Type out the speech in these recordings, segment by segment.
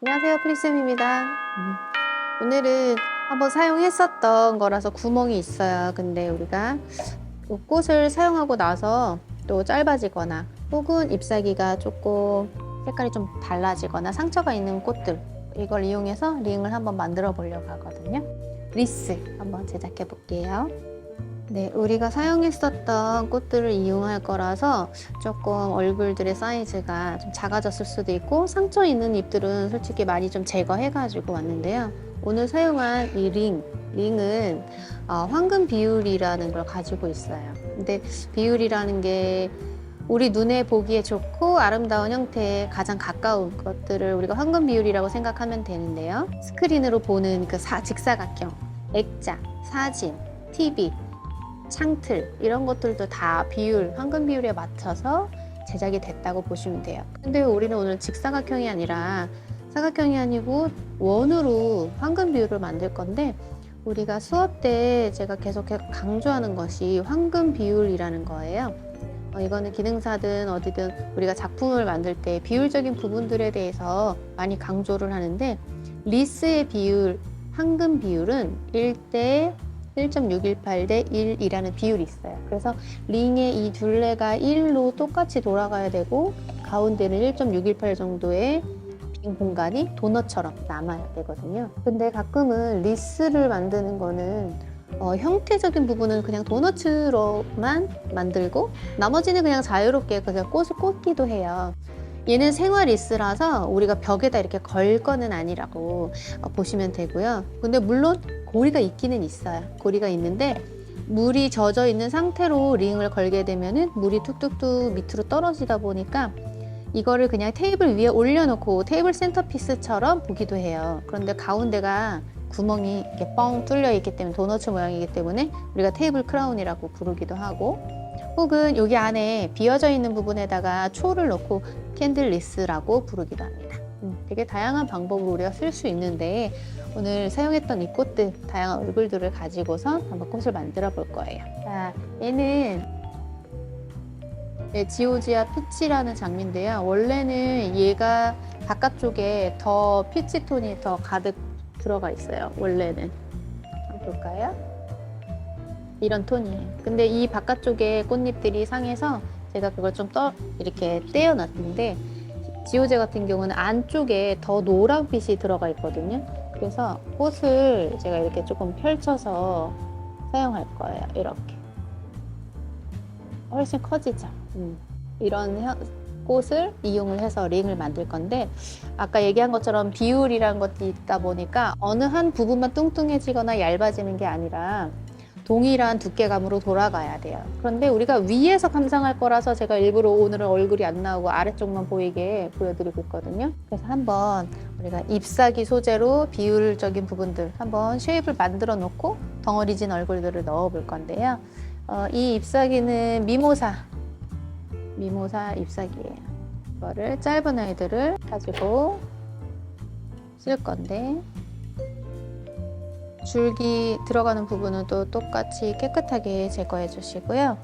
안녕하세요, 프리쌤입니다. 오늘은 한번 사용했었던 거라서 구멍이 있어요. 근데 우리가 꽃을 사용하고 나서 또 짧아지거나 혹은 잎사귀가 조금 색깔이 좀 달라지거나 상처가 있는 꽃들, 이걸 이용해서 링을 한번 만들어 보려고 하거든요. 리스 한번 제작해 볼게요. 네, 우리가 사용했었던 꽃들을 이용할 거라서 조금 얼굴들의 사이즈가 좀 작아졌을 수도 있고, 상처 있는 잎들은 솔직히 많이 좀 제거해 가지고 왔는데요. 오늘 사용한 이 링은 황금 비율이라는 걸 가지고 있어요. 근데 비율이라는 게 우리 눈에 보기에 좋고 아름다운 형태에 가장 가까운 것들을 우리가 황금 비율이라고 생각하면 되는데요. 스크린으로 보는 그 직사각형, 액자, 사진, TV, 창틀 이런 것들도 다 비율, 황금 비율에 맞춰서 제작이 됐다고 보시면 돼요. 근데 우리는 오늘 직사각형이 아니라 사각형이 아니고 원으로 황금 비율을 만들 건데, 우리가 수업 때 제가 계속 강조하는 것이 황금 비율이라는 거예요. 이거는 기능사든 어디든 우리가 작품을 만들 때 비율적인 부분들에 대해서 많이 강조를 하는데, 리스의 비율, 황금 비율은 1대 1.618 대 1이라는 비율이 있어요. 그래서 링의 이 둘레가 1로 똑같이 돌아가야 되고, 가운데는 1.618 정도의 빈 공간이 도넛처럼 남아야 되거든요. 근데 가끔은 리스를 만드는 거는 형태적인 부분은 그냥 도넛으로만 만들고 나머지는 그냥 자유롭게 그냥 꽃을 꽂기도 해요. 얘는 생활 리스라서 우리가 벽에다 이렇게 걸 거는 아니라고 보시면 되고요. 근데 물론 고리가 있기는 있어요. 고리가 있는데 물이 젖어 있는 상태로 링을 걸게 되면은 물이 뚝뚝뚝 밑으로 떨어지다 보니까 이거를 그냥 테이블 위에 올려놓고 테이블 센터피스처럼 보기도 해요. 그런데 가운데가 구멍이 이렇게 뻥 뚫려 있기 때문에, 도너츠 모양이기 때문에 우리가 테이블 크라운이라고 부르기도 하고, 혹은 여기 안에 비어져 있는 부분에다가 초를 넣고 캔들 리스라고 부르기도 합니다. 되게 다양한 방법으로 우리가 쓸 수 있는데, 오늘 사용했던 이 꽃들, 다양한 얼굴들을 가지고서 한번 꽃을 만들어 볼 거예요. 자, 얘는 지오지아 피치라는 장미인데요. 원래는 얘가 바깥쪽에 더 피치 톤이 더 가득 들어가 있어요. 원래는. 한번 볼까요? 이런 톤이에요. 근데 이 바깥쪽에 꽃잎들이 상해서 제가 그걸 좀 이렇게 떼어놨는데, 지오제 같은 경우는 안쪽에 더 노란빛이 들어가 있거든요. 그래서 꽃을 제가 이렇게 조금 펼쳐서 사용할 거예요. 이렇게. 훨씬 커지죠. 이런 꽃을 이용을 해서 링을 만들 건데, 아까 얘기한 것처럼 비율이라는 것도 있다 보니까 어느 한 부분만 뚱뚱해지거나 얇아지는 게 아니라 동일한 두께감으로 돌아가야 돼요. 그런데 우리가 위에서 감상할 거라서 제가 일부러 오늘은 얼굴이 안 나오고 아래쪽만 보이게 보여드리고 있거든요. 그래서 한번 우리가 잎사귀 소재로 비율적인 부분들 한번 쉐입을 만들어 놓고 덩어리진 얼굴들을 넣어 볼 건데요. 이 잎사귀는 미모사 잎사귀예요. 이거를 짧은 아이들을 가지고 쓸 건데, 줄기 들어가는 부분은 또 똑같이 깨끗하게 제거해 주시고요.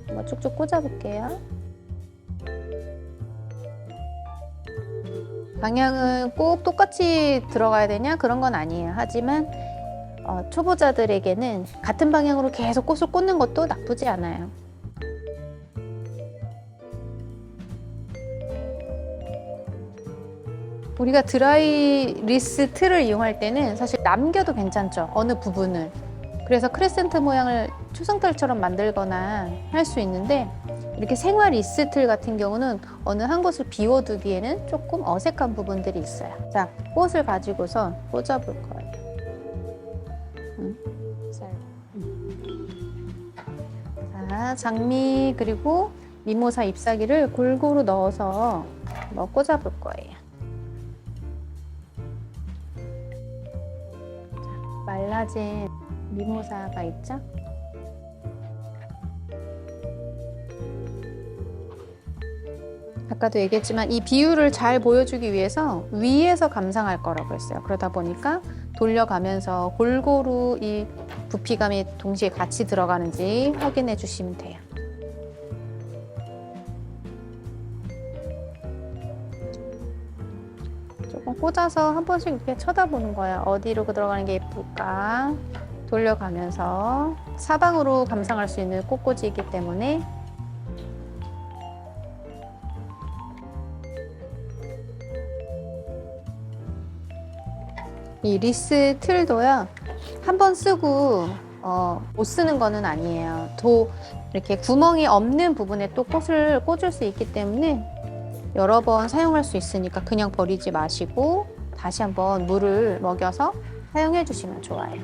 한번 쭉쭉 꽂아 볼게요. 방향은 꼭 똑같이 들어가야 되냐? 그런 건 아니에요. 하지만 초보자들에게는 같은 방향으로 계속 꽃을 꽂는 것도 나쁘지 않아요. 우리가 드라이 리스 틀을 이용할 때는 사실 남겨도 괜찮죠. 어느 부분을. 그래서 크레센트 모양을 초승달처럼 만들거나 할 수 있는데, 이렇게 생활 리스 틀 같은 경우는 어느 한 곳을 비워두기에는 조금 어색한 부분들이 있어요. 자, 꽃을 가지고서 꽂아볼 거예요. 자, 장미 그리고 미모사 잎사귀를 골고루 넣어서 꽂아볼 거예요. 말라진 미모사가 있죠? 아까도 얘기했지만 이 비율을 잘 보여주기 위해서 위에서 감상할 거라고 했어요. 그러다 보니까 돌려가면서 골고루 이 부피감이 동시에 같이 들어가는지 확인해 주시면 돼요. 꽂아서 한 번씩 이렇게 쳐다보는 거야. 어디로 들어가는 게 예쁠까? 돌려가면서 사방으로 감상할 수 있는 꽃꽂이이기 때문에 이 리스 틀도요. 한 번 쓰고 못 쓰는 거는 아니에요. 이렇게 구멍이 없는 부분에 또 꽃을 꽂을 수 있기 때문에 여러 번 사용할 수 있으니까 그냥 버리지 마시고 다시 한번 물을 먹여서 사용해 주시면 좋아요.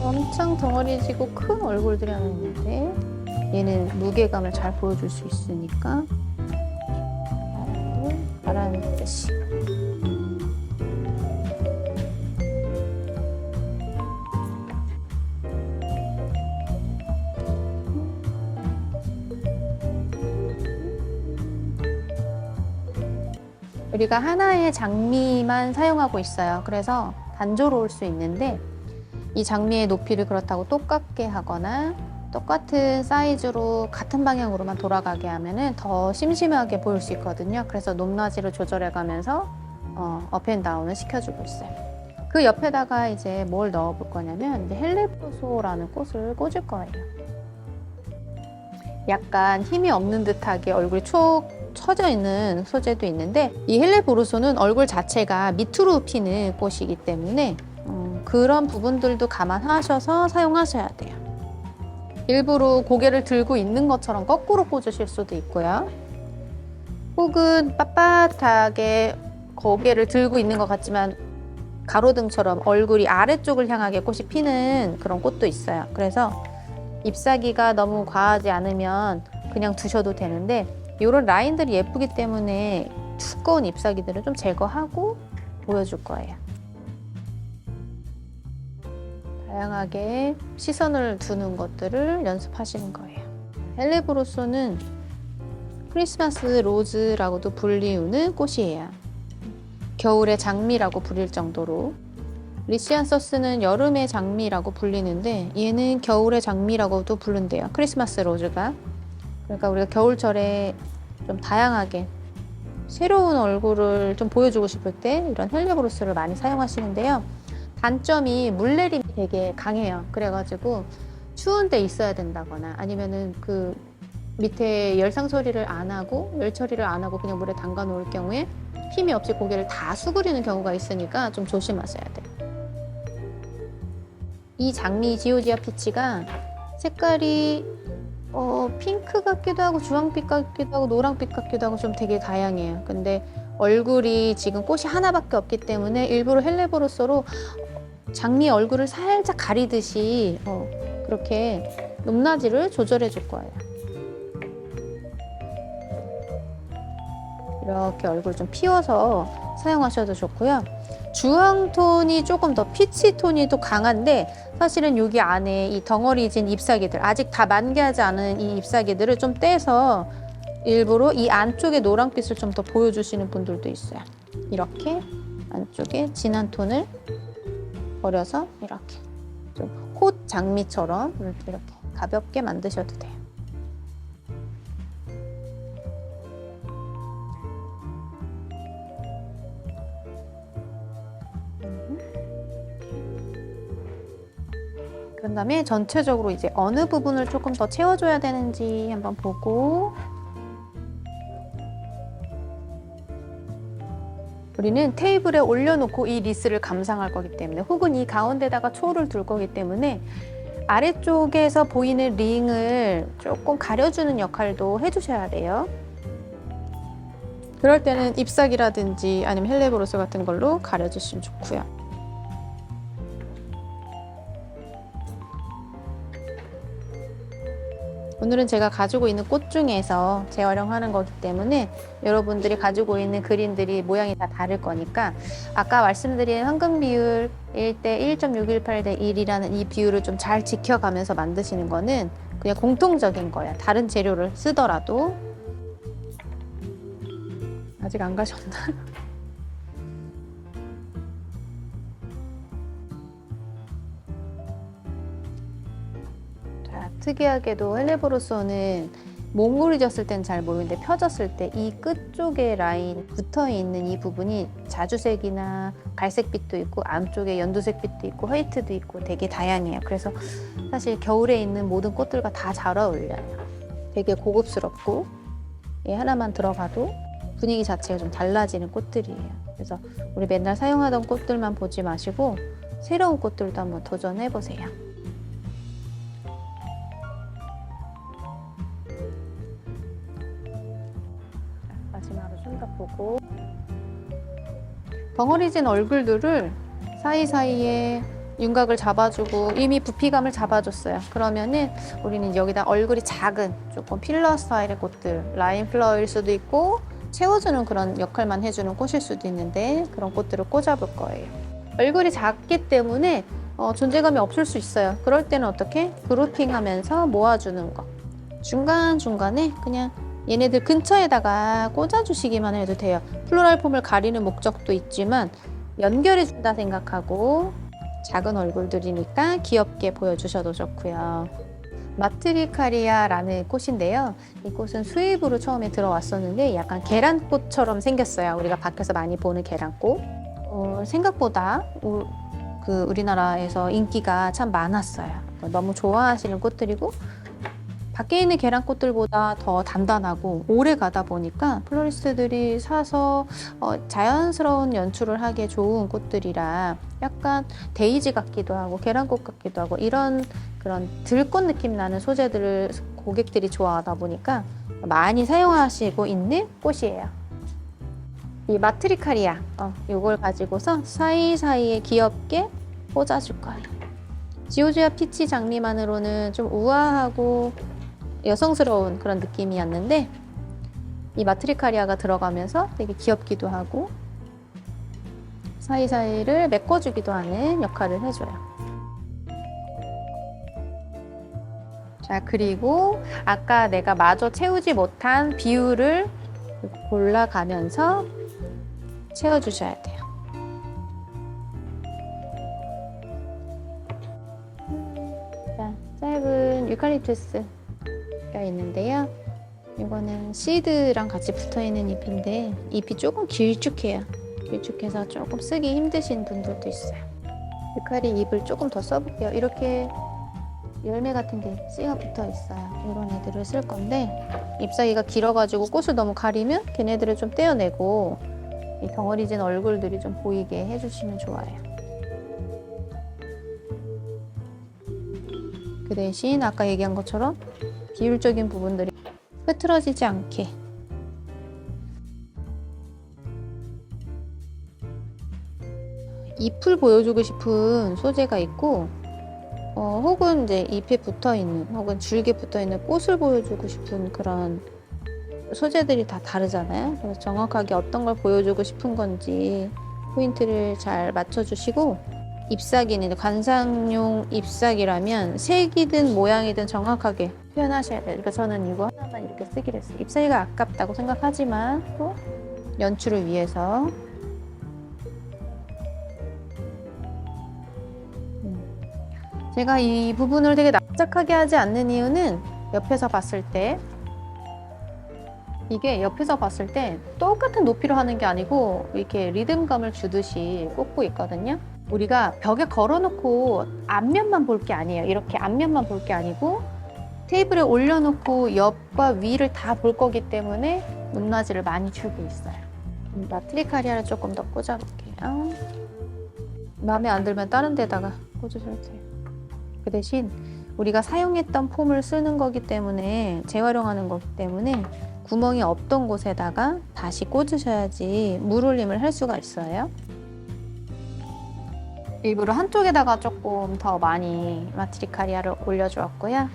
엄청 덩어리지고 큰 얼굴들이 하나 있는데 얘는 무게감을 잘 보여줄 수 있으니까 바라는 듯이 우리가 하나의 장미만 사용하고 있어요. 그래서 단조로울 수 있는데 이 장미의 높이를 그렇다고 똑같게 하거나 똑같은 사이즈로 같은 방향으로만 돌아가게 하면은 더 심심하게 보일 수 있거든요. 그래서 높낮이를 조절해 가면서 업앤다운을 시켜주고 있어요. 그 옆에다가 이제 뭘 넣어 볼 거냐면 이제 헬레브로소라는 꽃을 꽂을 거예요. 약간 힘이 없는 듯하게 얼굴이 촉 처져 있는 소재도 있는데 이 헬레브로소는 얼굴 자체가 밑으로 피는 꽃이기 때문에 그런 부분들도 감안하셔서 사용하셔야 돼요. 일부러 고개를 들고 있는 것처럼 거꾸로 꽂으실 수도 있고요. 혹은 빳빳하게 고개를 들고 있는 것 같지만 가로등처럼 얼굴이 아래쪽을 향하게 꽃이 피는 그런 꽃도 있어요. 그래서 잎사귀가 너무 과하지 않으면 그냥 두셔도 되는데 이런 라인들이 예쁘기 때문에 두꺼운 잎사귀들을 좀 제거하고 보여줄 거예요. 다양하게 시선을 두는 것들을 연습하시는 거예요. 헬레브로소는 크리스마스 로즈라고도 불리우는 꽃이에요. 겨울의 장미라고 불릴 정도로. 리시안서스는 여름의 장미라고 불리는데 얘는 겨울의 장미라고도 부른대요. 크리스마스 로즈가. 그러니까 우리가 겨울철에 좀 다양하게 새로운 얼굴을 좀 보여주고 싶을 때 이런 헬레브로스를 많이 사용하시는데요. 단점이 물내림이 되게 강해요. 그래가지고 추운 데 있어야 된다거나 아니면은 그 밑에 열상 처리를 안 하고 열 처리를 안 하고 그냥 물에 담가 놓을 경우에 힘이 없이 고개를 다 수그리는 경우가 있으니까 좀 조심하셔야 돼요. 이 장미 지오지아 피치가 색깔이 핑크 같기도 하고 주황빛 같기도 하고 노랑빛 같기도 하고 좀 되게 다양해요. 근데 얼굴이 지금 꽃이 하나밖에 없기 때문에 일부러 헬레브로소로 장미 얼굴을 살짝 가리듯이 그렇게 높낮이를 조절해 줄 거예요. 이렇게 얼굴 좀 피워서 사용하셔도 좋고요. 주황톤이 조금 더 피치톤이 또 강한데 사실은 여기 안에 이 덩어리진 잎사귀들 아직 다 만개하지 않은 이 잎사귀들을 좀 떼서 일부러 이 안쪽에 노란빛을 좀 더 보여주시는 분들도 있어요. 이렇게 안쪽에 진한 톤을 버려서 이렇게 좀 꽃 장미처럼 이렇게 가볍게 만드셔도 돼요. 그런 다음에 전체적으로 이제 어느 부분을 조금 더 채워줘야 되는지 한번 보고 우리는 테이블에 올려놓고 이 리스를 감상할 거기 때문에 혹은 이 가운데다가 초를 둘 거기 때문에 아래쪽에서 보이는 링을 조금 가려주는 역할도 해주셔야 돼요. 그럴 때는 잎사귀라든지 아니면 헬레브로스 같은 걸로 가려주시면 좋고요. 오늘은 제가 가지고 있는 꽃 중에서 재활용하는 거기 때문에 여러분들이 가지고 있는 그림들이 모양이 다 다를 거니까 아까 말씀드린 황금 비율 1대 1.618대 1이라는 이 비율을 좀 잘 지켜가면서 만드시는 거는 그냥 공통적인 거야. 다른 재료를 쓰더라도. 아직 안 가셨나? 특이하게도 헬레보로소는 몽골이졌을 땐 잘 모르는데 펴졌을 때 이 끝 쪽에 라인 붙어 있는 이 부분이 자주색이나 갈색빛도 있고 안쪽에 연두색빛도 있고 화이트도 있고 되게 다양해요. 그래서 사실 겨울에 있는 모든 꽃들과 다 잘 어울려요. 되게 고급스럽고 얘 하나만 들어가도 분위기 자체가 좀 달라지는 꽃들이에요. 그래서 우리 맨날 사용하던 꽃들만 보지 마시고 새로운 꽃들도 한번 도전해 보세요. 마지막으로 좀 보고 덩어리진 얼굴들을 사이사이에 윤곽을 잡아주고 이미 부피감을 잡아줬어요. 그러면은 우리는 여기다 얼굴이 작은 조금 필러 스타일의 꽃들, 라인 플라워일 수도 있고 채워주는 그런 역할만 해주는 꽃일 수도 있는데 그런 꽃들을 꽂아볼 거예요. 얼굴이 작기 때문에 존재감이 없을 수 있어요. 그럴 때는 어떻게? 그루핑하면서 모아주는 거. 중간중간에 그냥 얘네들 근처에다가 꽂아주시기만 해도 돼요. 플로랄 폼을 가리는 목적도 있지만 연결해준다 생각하고 작은 얼굴들이니까 귀엽게 보여주셔도 좋고요. 마트리카리아라는 꽃인데요. 이 꽃은 수입으로 처음에 들어왔었는데 약간 계란꽃처럼 생겼어요. 우리가 밖에서 많이 보는 계란꽃. 생각보다 우리나라에서 인기가 참 많았어요. 너무 좋아하시는 꽃들이고 밖에 있는 계란꽃들보다 더 단단하고 오래 가다 보니까 플로리스트들이 사서 자연스러운 연출을 하기에 좋은 꽃들이라 약간 데이지 같기도 하고 계란꽃 같기도 하고 이런 그런 들꽃 느낌 나는 소재들을 고객들이 좋아하다 보니까 많이 사용하시고 있는 꽃이에요. 이 마트리카리아 이걸 가지고서 사이사이에 귀엽게 꽂아줄 거예요. 지오지아 피치 장미만으로는 좀 우아하고 여성스러운 그런 느낌이었는데 이 마트리카리아가 들어가면서 되게 귀엽기도 하고 사이사이를 메꿔주기도 하는 역할을 해줘요. 자, 그리고 아까 내가 마저 채우지 못한 비율을 골라가면서 채워주셔야 돼요. 자, 짧은 유칼립투스가 있는데요. 이거는 시드랑 같이 붙어있는 잎인데 잎이 조금 길쭉해요. 길쭉해서 조금 쓰기 힘드신 분들도 있어요. 유칼이 잎을 조금 더 써볼게요. 이렇게 열매 같은 게 씨가 붙어 있어요. 이런 애들을 쓸 건데 잎사귀가 길어가지고 꽃을 너무 가리면 걔네들을 좀 떼어내고 이 덩어리진 얼굴들이 좀 보이게 해주시면 좋아요. 그 대신 아까 얘기한 것처럼 비율적인 부분들이 흐트러지지 않게 잎을 보여주고 싶은 소재가 있고 혹은 이제 잎에 붙어있는 혹은 줄기에 붙어있는 꽃을 보여주고 싶은 그런 소재들이 다 다르잖아요. 그래서 정확하게 어떤 걸 보여주고 싶은 건지 포인트를 잘 맞춰주시고 잎사귀는 관상용 잎사귀라면 색이든 모양이든 정확하게 표현하셔야 돼요. 그러니까 저는 이거 하나만 이렇게 쓰기로 했어요. 잎사귀가 아깝다고 생각하지만 또 연출을 위해서 제가 이 부분을 되게 납작하게 하지 않는 이유는 옆에서 봤을 때 이게 옆에서 봤을 때 똑같은 높이로 하는 게 아니고 이렇게 리듬감을 주듯이 꽂고 있거든요. 우리가 벽에 걸어놓고 앞면만 볼 게 아니에요. 이렇게 앞면만 볼 게 아니고 테이블에 올려놓고 옆과 위를 다 볼 거기 때문에 높낮이를 많이 주고 있어요. 마트리카리아를 조금 더 꽂아볼게요. 마음에 안 들면 다른 데다가 꽂으셔도 돼요. 그 대신 우리가 사용했던 폼을 쓰는 거기 때문에 재활용하는 거기 때문에 구멍이 없던 곳에다가 다시 꽂으셔야지 물올림을 할 수가 있어요. 일부러 한쪽에다가 조금 더 많이 마트리카리아를 올려주었고요.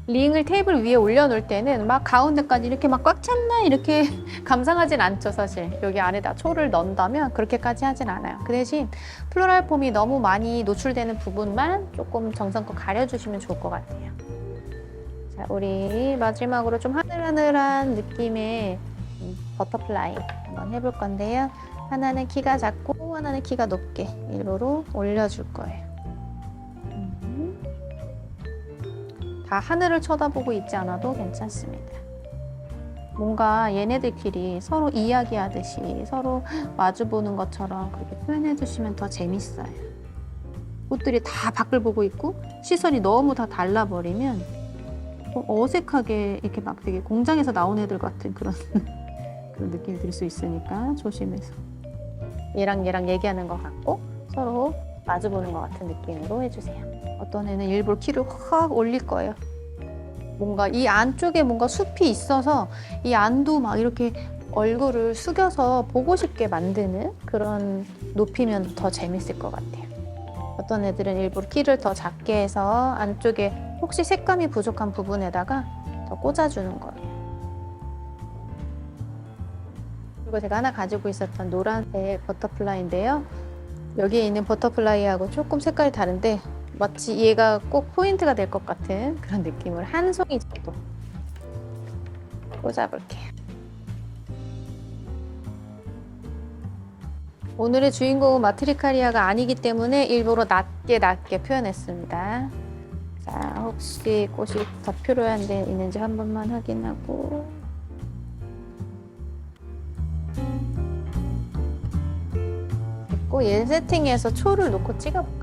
링을 테이블 위에 올려놓을 때는 막 가운데까지 이렇게 막 꽉 찼나 이렇게 감상하진 않죠. 사실 여기 안에다 초를 넣는다면 그렇게까지 하진 않아요. 그 대신 플로랄 폼이 너무 많이 노출되는 부분만 조금 정성껏 가려주시면 좋을 것 같아요. 자, 우리 마지막으로 좀 하늘하늘한 느낌의 버터플라이 한번 해볼 건데요. 하나는 키가 작고 하나는 키가 높게 일로로 올려줄 거예요. 다 하늘을 쳐다보고 있지 않아도 괜찮습니다. 뭔가 얘네들끼리 서로 이야기하듯이 서로 마주보는 것처럼 그렇게 표현해 주시면 더 재밌어요. 꽃들이 다 밖을 보고 있고 시선이 너무 다 달라버리면 어색하게 이렇게 막 되게 공장에서 나온 애들 같은 그런 그런 느낌이 들 수 있으니까 조심해서 얘랑 얘기하는 것 같고 서로 마주보는 것 같은 느낌으로 해주세요. 어떤 애는 일부러 키를 확 올릴 거예요. 뭔가 이 안쪽에 뭔가 숲이 있어서 이 안도 막 이렇게 얼굴을 숙여서 보고 싶게 만드는 그런 높이면 더 재밌을 것 같아요. 어떤 애들은 일부러 키를 더 작게 해서 안쪽에 혹시 색감이 부족한 부분에다가 더 꽂아주는 거예요. 그리고 제가 하나 가지고 있었던 노란색 버터플라이인데요. 여기에 있는 버터플라이하고 조금 색깔이 다른데 마치 얘가 꼭 포인트가 될 것 같은 그런 느낌을 한 송이 정도 꽂아볼게요. 오늘의 주인공은 마트리카리아가 아니기 때문에 일부러 낮게 표현했습니다. 자, 혹시 꽃이 더 필요한 데 있는지 한 번만 확인하고 됐고 얘 세팅해서 초를 놓고 찍어볼게요.